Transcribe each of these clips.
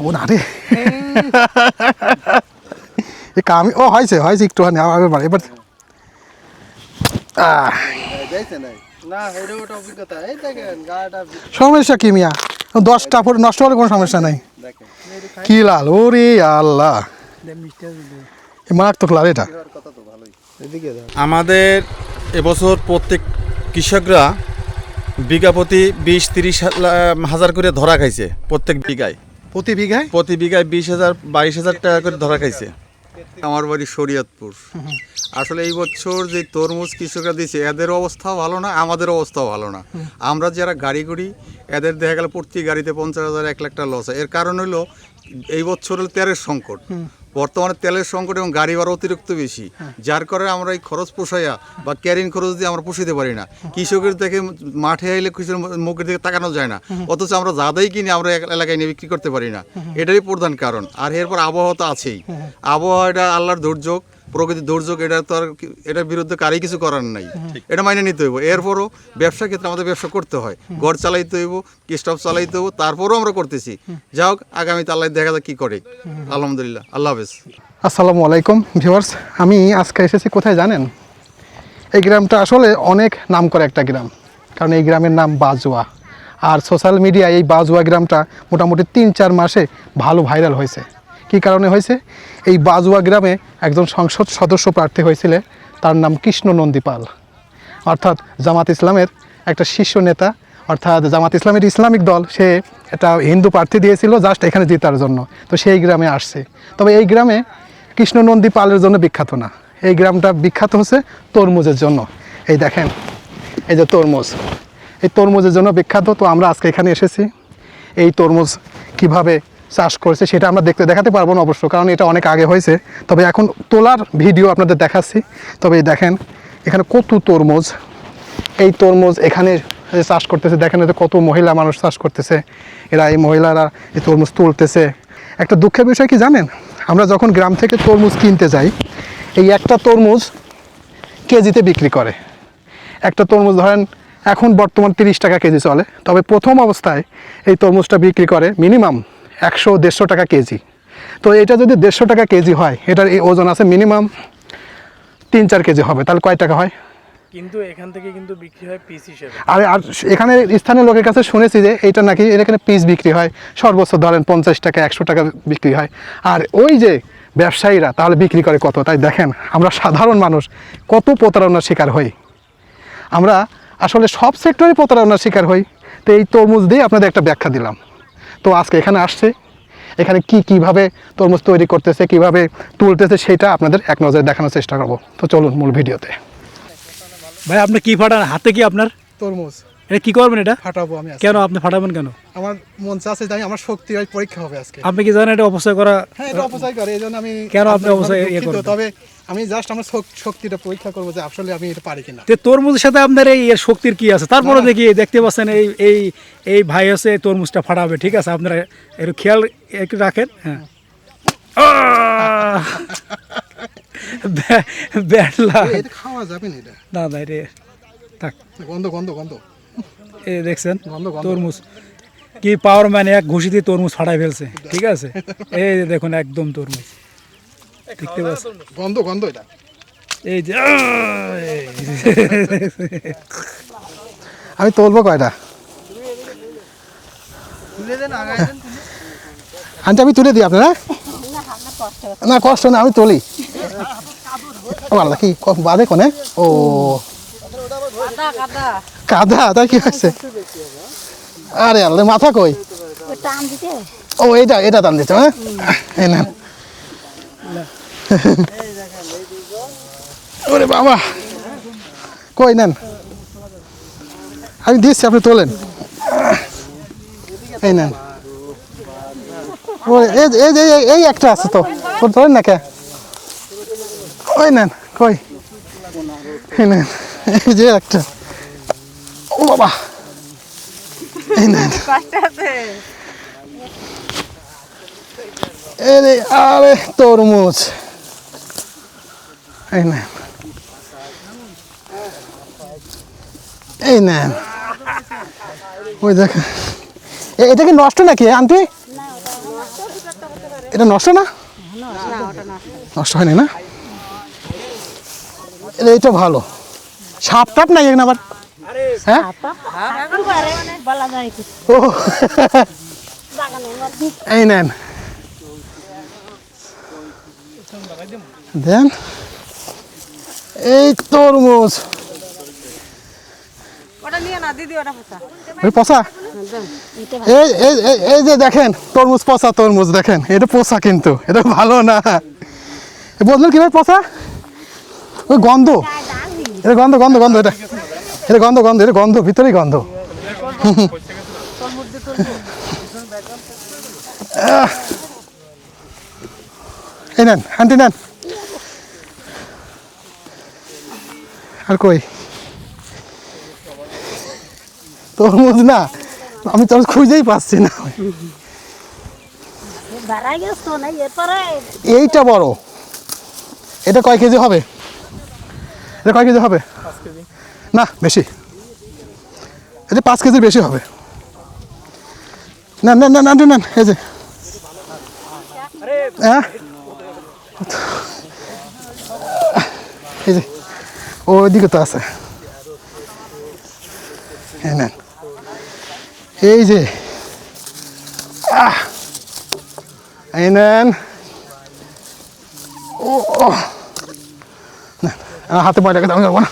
ও না রে এই কামি ও হয়েছে হয়েছে একটুখানি এবার এবার সমস্যা কি মিয়া 10টা ফুট নষ্ট হলে কোনো সমস্যা নাই কি লাল ওরে আল্লাহ মারাত্মক লাল এটা। আমাদের এবছর প্রত্যেক কৃষকরা বিঘা প্রতি 20-30 হাজার করে ধরা খাইছে প্রত্যেক বিঘায় প্রতি বিঘায় 20,000-22,000 টাকা করে ধরা খাইছে। আমার বাড়ি শরীয়তপুর। আসলে এই বছর যে তরমুজ কৃষকরা দিচ্ছে এদের অবস্থাও ভালো না, আমাদের অবস্থাও ভালো না। আমরা যারা গাড়ি করি এদের দেখা গেল প্রতি গাড়িতে 50,000 1 লাখ টাকা লস হয়। এর কারণ হলো এই বছর হলো তেলের সংকট, বর্তমানে তেলের সংকট এবং গাড়ি ভাড়া অতিরিক্ত বেশি, যার কারণে আমরা এই খরচ পোষাইয়া বা ক্যারিং খরচ দিয়ে আমরা পুষিতে পারি না। কৃষকের দেখে মাঠে আইলে কৃষকের মুখের দিকে তাকানো যায় না, অথচ আমরা যাদাই কিনে আমরা এলাকায় নিয়ে বিক্রি করতে পারি না। এটাই প্রধান কারণ। আর এরপর আবহাওয়া তো আছেই, আবহাওয়া এটা আল্লাহর দুর্যোগ, প্রকৃতির দুর্যোগ, এটা তো আর এটার বিরুদ্ধে কারই কিছু করার নাই, এটা মাইনে নিতে হইব। এরপরও ব্যবসার ক্ষেত্রে আমাদের ব্যবসা করতে হয়, ঘর চালাইতে হইব, স্টপ চালাইতে হইব, তারপরেও আমরা করতেছি। যা হোক, আগামীতে আল্লাহ দেখা যাক কী করে। আলহামদুলিল্লাহ, আল্লাহ হাফেজ। আসসালামু আলাইকুম ভিউয়ার্স, আমি আজকে এসেছি কোথায় জানেন? এই গ্রামটা আসলে অনেক নাম করে একটা গ্রাম, কারণ এই গ্রামের নাম বাজুয়া। আর সোশ্যাল মিডিয়ায় এই বাজুয়া গ্রামটা মোটামুটি 3-4 মাসে ভালো ভাইরাল হয়েছে। কী কারণে হয়েছে? এই বাজুয়া গ্রামে একজন সংসদ সদস্য প্রার্থী হয়েছিল, তার নাম কৃষ্ণ নন্দী পাল, অর্থাৎ জামাত ইসলামের একটা শীর্ষ নেতা, অর্থাৎ জামাত ইসলামের ইসলামিক দল। সে একটা হিন্দু প্রার্থী দিয়েছিল জাস্ট এখানে জেতার জন্য, তো সেই গ্রামে আসছে। তবে এই গ্রামে কৃষ্ণ নন্দী পালের জন্য বিখ্যাত না, এই গ্রামটা বিখ্যাত হচ্ছে তরমুজের জন্য। এই দেখেন, এই যে তরমুজ, এই তরমুজের জন্য বিখ্যাত। তো আমরা আজকে এখানে এসেছি, এই তরমুজ কিভাবে চাষ করেছে সেটা আমরা দেখাতে পারবো না অবশ্য, কারণ এটা অনেক আগে হয়েছে। তবে এখন তোলার ভিডিও আপনাদের দেখাচ্ছি। তবে দেখেন এখানে কত তরমুজ, এই তরমুজ এখানে চাষ করতেছে। দেখেন এতে কত মহিলা মানুষ চাষ করতেছে, এরা এই মহিলারা এই তরমুজ তুলতেছে। একটা দুঃখের বিষয় কি জানেন? আমরা যখন গ্রাম থেকে তরমুজ কিনতে যাই, এই একটা তরমুজ কেজিতে বিক্রি করে। একটা তরমুজ ধরেন এখন বর্তমান 30 টাকা কেজি চলে, তবে প্রথম অবস্থায় এই তরমুজটা বিক্রি করে মিনিমাম 100-150 টাকা কেজি। তো এটা যদি 150 টাকা কেজি হয়, এটার এই ওজন আছে মিনিমাম 3-4 কেজি হবে, তাহলে কয় টাকা হয়? কিন্তু এখান থেকে কিন্তু বিক্রি হয় পিস হিসেবে। আর এখানে স্থানীয় লোকের কাছে শুনেছি যে এইটা নাকি এখানে পিস বিক্রি হয়, সর্বোচ্চ ধরেন 50 টাকা 100 টাকা বিক্রি হয়। আর ওই যে ব্যবসায়ীরা তাহলে বিক্রি করে কত? তাই দেখেন আমরা সাধারণ মানুষ কত প্রতারণার শিকার হই। আমরা আসলে সব সেক্টরে প্রতারণার শিকার হই। তো এই তরমুজ দিয়ে আপনাদের একটা ব্যাখ্যা দিলাম। তো আজকে এখানে আসছে, এখানে কীভাবে তরমুজ তৈরি করতেছে, কিভাবে তুলতেছে, সেটা আপনাদের এক নজরে দেখানোর চেষ্টা করব। তো চলুন মূল ভিডিওতে। ভাই আপনি কি ফাটান হাতে? কি আপনার তরমুজ এটা কি করবেন? এটা ফাটাবো আমি। কেন আপনি ফাটাবেন কেন? আমার মন চাচ্ছে যে আমার শক্তি পরীক্ষা হবে আজকে। আপনি কি জানেন এটা অপচয় করা? হ্যাঁ, এটা অপচয় করে, এইজন্য আমি কেন আপনি অপচয় করবেন? তবে আমি জাস্ট আমার শক্তিটা পরীক্ষা করবো যে আসলে আমি এটা পারি কিনা। তে তরমুজের সাথে আপনার এই এর শক্তির কি আছে? তারপরে দেখি দেখতে পাচ্ছেন এই এই এই ভাই হচ্ছে তরমুজটা ফাটাবে, ঠিক আছে? আপনারা একটু খেয়াল একটু রাখেন। হ্যাঁ, এটা খাওয়া যাবে না, এটা না না রে, থাক। গন্ধ গন্ধ গন্ধ। এই দেখছেন গন্ধ গন্ধ। তরমুজ কি পাওয়ার ম্যান এক ঘুষি দিয়ে তরমুজ ফাটাই ফেলছে, ঠিক আছে? এই যে দেখুন একদম তরমুজ দেখতে পাচ্ছেন, গন্ধ গন্ধ। এটা এই যে আমি তুলবো কয়টা? আন্টি আমি তুলে দিই আপনারা? না কষ্ট না, আমি তুলি। আল্লাহ কি বাদে কোনে? ও কাদা, তাই কি হচ্ছে? আরে আল্লাহ, মাথা কই? ও এটা এটা টান দিতে। হ্যাঁ, এই না। ওরে বাবা, কই নেন, আমি দিচ্ছি, আপনি তোলেন। এই নেন। এই একটা আছে তো, তোলেন না কে? ওই নেন, কই? এই নেন, এই যে একটা। ও বাবা, এই নেন। আরে তরমুজ, এই নেন, এই নেন। ওই দেখেন, এটা কি নষ্ট নাকি আন্টি? এটা নষ্ট না? নষ্ট হয়নি না? এইটা ভালো। সাপ টাপ নাই এখানে আবার? হ্যাঁ ও এই নেন দেন এই তরমুজ পচা এই এই এই- এই যে দেখেন তরমুজ পচা তরমুজ দেখেন এটা পচা কিন্তু এটা ভালো না বুঝলেন কিভাবে পচা ওই গন্ধ এটা গন্ধ গন্ধ গন্ধ এটা এটা গন্ধ গন্ধ এটা গন্ধ ভিতরেই গন্ধ এই নেন আন্টি নেন আর কই তরমুজ না আমি তরমুজ খুঁজেই পাচ্ছি না এইটা বড় এটা কয় কেজি হবে এটা কয় কেজি হবে না বেশি এটা 5 কেজির বেশি হবে না না না না না এই যে হ্যাঁ এই যে ওইদিকে তো আছে এই নেন এই যে এই নেন ও না আমার হাতে পয়টা আমি যাবো না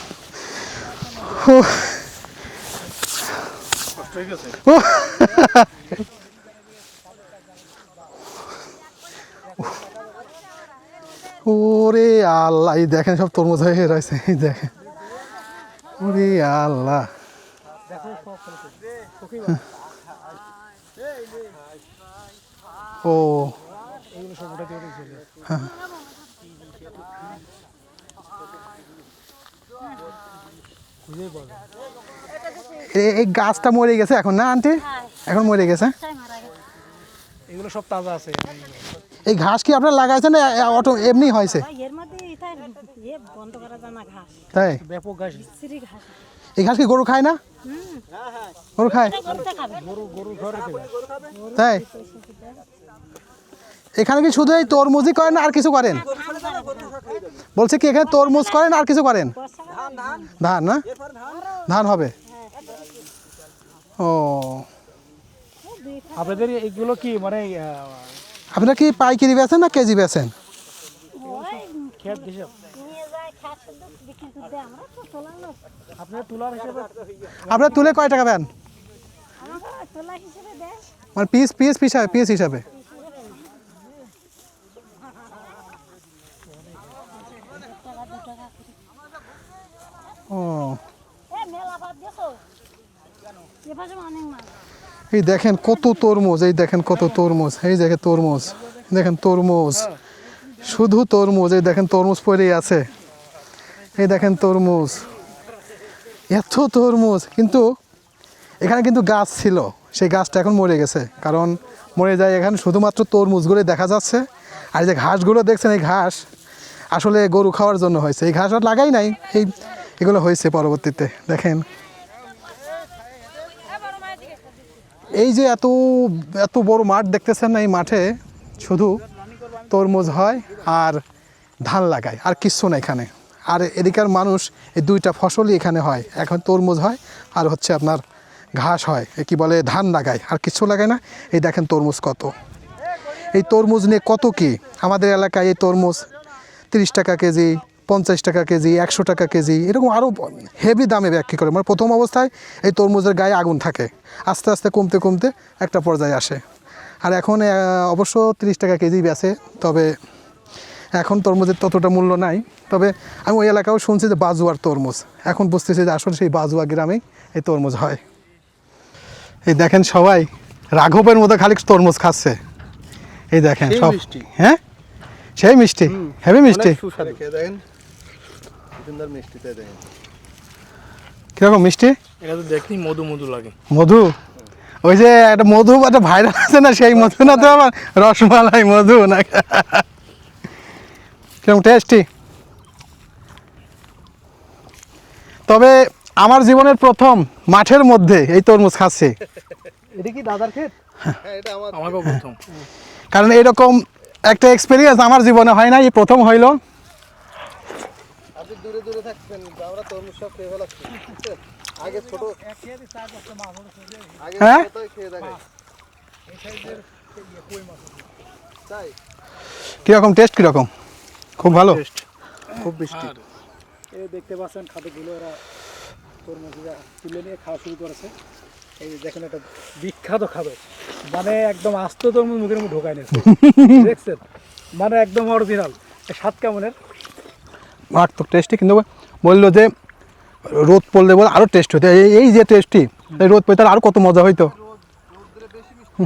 ও ওরে আল্লাহ এই দেখেন সব তরমুজ হয়ে রয়েছে এই দেখেন ওরে আল্লাহ ও হ্যাঁ এই গাছটা মরে গেছে এখন না আন্টি এখন মরে গেছে এগুলো সব তাজা আছে এই ঘাস কি আপনারা লাগাইছেন না অটো এমনি হয়েছে তাই ব্যাপক গাছ এই ঘাস কি গরু খায় না গরু খায় তাই এখানে কি শুধু এই তরমুজই করেন আর কিছু করেন বলছে কি এখানে তরমুজ করেন আর কিছু করেন ধান না ধান হবে ও আপনাদের এইগুলো কি মানে আপনারা কি পাইকারি বেচেন না কেজি বেচেন খেত হিসাব আপনার তুলার হিসাবে আপনারা তুলে কয় টাকা দেন মানে পিস হিসাবে ও এই দেখেন কত তরমুজ এই দেখেন কত তরমুজ এই দেখেন তরমুজ দেখেন তরমুজ শুধু তরমুজ এই দেখেন তরমুজ পড়েই আছে এই দেখেন তরমুজ এত তরমুজ কিন্তু এখানে কিন্তু গাছ ছিল সেই গাছটা এখন মরে গেছে কারণ মরে যায় এখানে শুধুমাত্র তরমুজগুলো দেখা যাচ্ছে আর যে ঘাসগুলো দেখছেন এই ঘাস আসলে গরু খাওয়ার জন্য হয়েছে এই ঘাস আর লাগাই নাই এগুলো হয়েছে পরবর্তীতে দেখেন এই যে এত এত বড় মাঠ দেখতেছেন না এই মাঠে শুধু তরমুজ হয় আর ধান লাগায় আর কিচ্ছু না এখানে আর এদিকার মানুষ এই দুইটা ফসলই এখানে হয় এখন তরমুজ হয় আর হচ্ছে আপনার ঘাস হয় কি বলে ধান লাগায় আর কিচ্ছু লাগায় না এই দেখেন তরমুজ কত এই তরমুজ নিয়ে কত কি আমাদের এলাকায় এই তরমুজ 30 টাকা কেজি 50 টাকা কেজি 100 টাকা কেজি এরকম আরও হেভি দামে বিক্রি করে মানে প্রথম অবস্থায় এই তরমুজের গায়ে আগুন থাকে আস্তে আস্তে কমতে কমতে একটা পর্যায়ে আসে আর এখন অবশ্য 30 টাকা কেজি বেচে তবে এখন তরমুজের ততটা মূল্য নাই তবে আমি ওই এলাকাও শুনছি যে বাজুয়ার তরমুজ এখন বুঝতেছি যে আসলে সেই বাজুয়া গ্রামেই এই তরমুজ হয় এই দেখেন সবাই রাঘবের মতো খালি তরমুজ খাচ্ছে এই দেখেন সব হ্যাঁ সেই মিষ্টি হেভি মিষ্টি কিরকম মিষ্টি এটা তো দেখি মধু মধু লাগে মধু ওই যে একটা মধু একটা ভাইরাল আছে না সেই মধু না তো আবার রসমালাই মধু না কিরকম টেস্টি তবে আমার জীবনের প্রথম মাঠের মধ্যে এই তরমুজ খাচ্ছি এটা কি দাদার ক্ষেত হ্যাঁ এটা আমাকেও প্রথম কারণ এরকম একটা এক্সপিরিয়েন্স আমার জীবনে হয় না, এই প্রথম হইলো। আপনি দূরে দূরে থাকবেন, আমরা তরমুজ সব খেয়ে ফেলাচ্ছি। আগে ছোট আগে হ্যাঁ? ছোটই খেয়ে দেখাই। তাই কীরকম টেস্ট, কীরকম? খুব ভালো। খুব মিষ্টি। এই দেখতে পাচ্ছেন খাদ্যগুলো ওরা তরমুজ তুলে নিয়ে খাওয়া শুরু করেছে। এই যে দেখেন একটা বিখ্যাত খাবার, মানে একদম আস্ত তরমুজ মুখের মধ্যে ঢোকায় নিয়েছে দেখছেন, মানে একদম অরিজিনাল। স্বাদ কেমনের? মারাত্মক টেস্টি, কিন্তু বললো যে রোদ পড়লে বলে আরও টেস্ট হতো। এই যে টেস্টি, এই রোদ পেতে আরও কত মজা হইতো।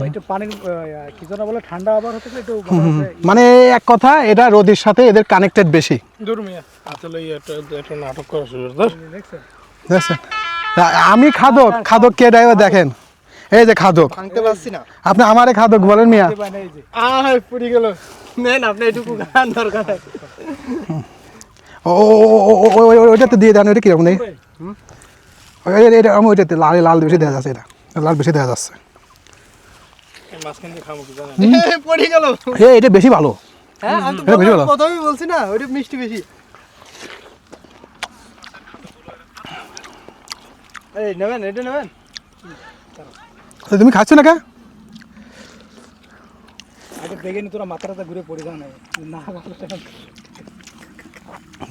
একটু পানির কি যেন বলে, ঠান্ডা আবার হতে গেলে একটু মনে হচ্ছে মানে এক কথা, এটা রোদের সাথে এদের কানেক্টেড বেশি। আসলে একটা নাটক করা শুরু করতো। দেখছেন। দেখছেন? আমি খাদক, খাদক কে ড্রাইভার দেখেন, এই যে খাদক। ভাঙতে পারছি না। আপনি আমারে খাদক বলেন মিয়া? এই যে পুরি গেল। নেন আপনি এটুকু গান দরকার নাই। ওইটাতে দিয়ে দেন, ওইটা কিরকম নেই? এটা আমি ওইটাতে লাল লাল বেশি দেখা যাচ্ছে, এটা লাল বেশি দেখা যাচ্ছে। মাঝখান দিয়ে খামো কি জানেন? পড়ে গেল। এটা বেশি ভালো। হ্যাঁ আমি তো এটা বেশি ভালো। প্রথমেই বলছি না, ওইটা মিষ্টি বেশি। এই নেবেন, এটা নেবেন। তুমি খাচ্ছ না কে? আগে দেখে নি তোরা মাথাটা ঘুরে পড়ে যাও না, না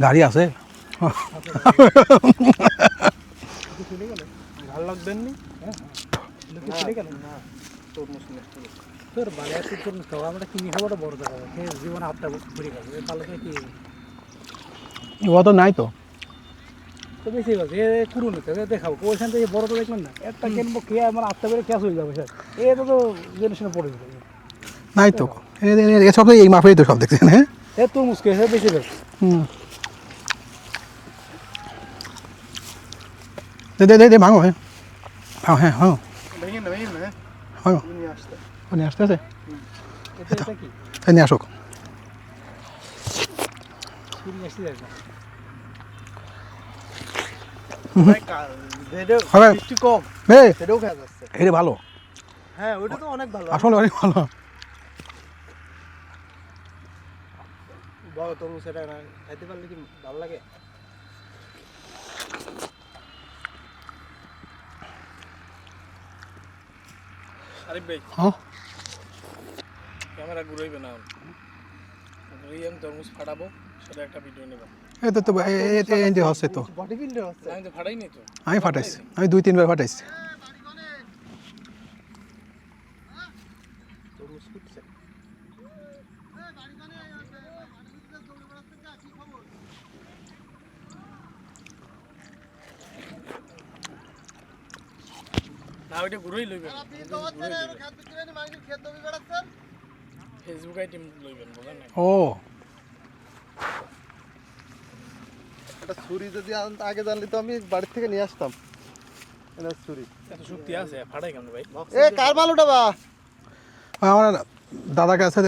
গাড়ি আছে। ভালো লাগবেন নি? লোকে ছেড়ে গেল না। তোর বাড়ি আছে তরমুজ খাওয়া, আমরা কিনে খাওয়াটা বড় দেখা যায়। জীবনে হাতটা ঘুরে গেল, এই পালাকে কি ও তো নাই তো। তো বেশি গেছে, এ কুরুন দেখাবো ওইখান থেকে বড় তো দেখবেন না, একটা কিনবো খেয়ে আমার আটটা বেড়ে ক্যাশ হয়ে যাবে স্যার। এটা তো জেনারেশনে পড়ে যাবে। নাই তো, সব তো এই মাপেই তো সব দেখছেন। হ্যাঁ, এ তরমুজ খেয়ে বেশি গেছে। দে ভাঙো। হ্যাঁ হ্যাঁ হ্যাঁ ভেঙে না, ভেঙে না। ভাঙো। নিয়ে আসতে। নিয়ে আসতে আছে, এটা কি নিয়ে আসুক। ছুরি আসতে যায় না। হবে। মিষ্টি কম, এই সেটাও খাওয়া যাচ্ছে। এটা ভালো, হ্যাঁ ওইটা তো অনেক ভালো। আসলে অনেক ভালো। বড় তরমুজ সেটা না খাইতে পারলে কি ভালো লাগে? আরিফ ভাই হ্যাঁ, ক্যামেরা ঘুরাইবে না, ঘুরিয়ে আমি তরমুজ ফাটাবো, সেটা একটা ভিডিও নেব। এটা তো এই হচ্ছে তো। বডি বিল্ডার হচ্ছে। আমি তো ফাটাইনি তো। আমি ফাটাইছি, আমি 2-3 বার ফাটাইছি। তরমুজ ফুটছে। না ওইটা ঘুরাই লইবেন, ফেসবুক আইডি লইবেন, বুঝলেন না? ও একটা ছুরি যদি আগে জানলে তো আমি বাড়ির থেকে নিয়ে আসতাম। এটা ছুরি। এত শক্তি আছে, ফাটাই কেন ভাই? এ কার মাল ওটা বা? আমার দাদার কাছে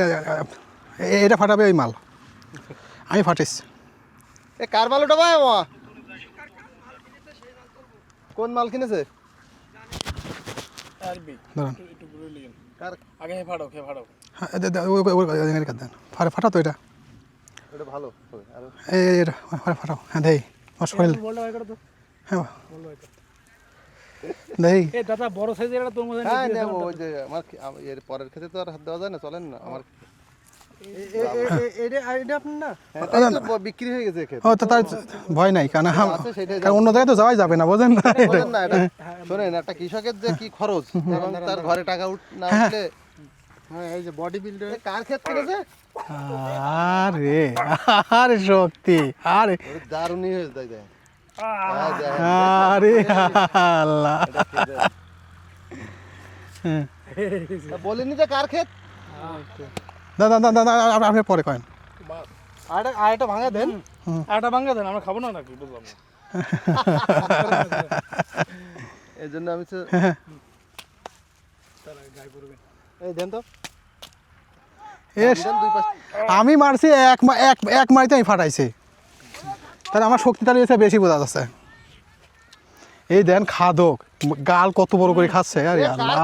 এটা ফাটাবে ওই মাল, আমি ফাটাইছি। এ কার মাল ওটা বা? কোন মাল কিনেছে? আরিফ ভাই দাঁড়ান, একটু ঘুরাই লইবেন। কার? আগে ফাটাও, খেয়ে ফাটাও। ফাটা তো এটা, ওটা ভালো হবে। আর এটা ফাটাও। হ্যাঁ দেই, শরীর। বলটা হয় তো হ্যাঁ বললো হয়তো। দেই। এ দাদা বড় সাইজের একটা তরমুজ এনে হ্যাঁ দিয়েছে নেবো, আমার ওই যে আমার এর পরের ক্ষেত্রে তো আর হাত দেওয়া যায় না, চলেন না আমার। এটা আপনার না? হ্যাঁ, তাই তো বিক্রি হয়ে গেছে ক্ষেত। ও তো তার ভয় নাই, কারণ আছে সেটাই কারণ অন্য জায়গায় তো যাওয়াই যাবে না, বোঝেন না? বলেন না এটা। শোনেন, একটা কৃষকের যে কি খরচ এবং তার ঘরে টাকা না উঠলে। হ্যাঁ এই যে বডি বিল্ডার কার ক্ষেত কিনেছে? আরে আরে শক্তি, আরে ওর দারুণই হয়েছে তাই দেখ। আরে আল্লাহ। বলিনি যে কার ক্ষেত? দাদা দাদা দাদা আপনি পরে কয়েন। আরেকটা ভাঙা দেন। আটা ভাঙা দেন, আমরা খাবো না নাকি? বুঝলাম না। এই জন্য আমি এই দেন তো। এস, দেন দুই পাশ। আমি মারছি এক মারিতে আমি ফাটাইছি, তাহলে আমার শক্তি তার এসে বেশি বোঝা যাচ্ছে। এই দেন খাদক, গাল কত বড় করে খাচ্ছে। আরে আল্লাহ,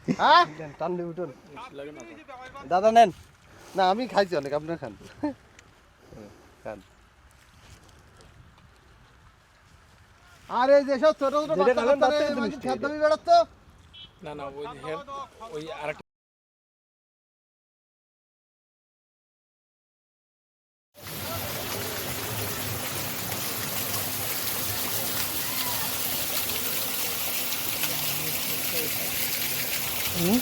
হ্যাঁ টানলে উঠুন দাদা নেন না আমি খাইছি অনেক আপনার খান খান আর এই যেসব ছোট ছোট বাচ্চা বেড়াতো না না ওই ওই আরেকটা হুম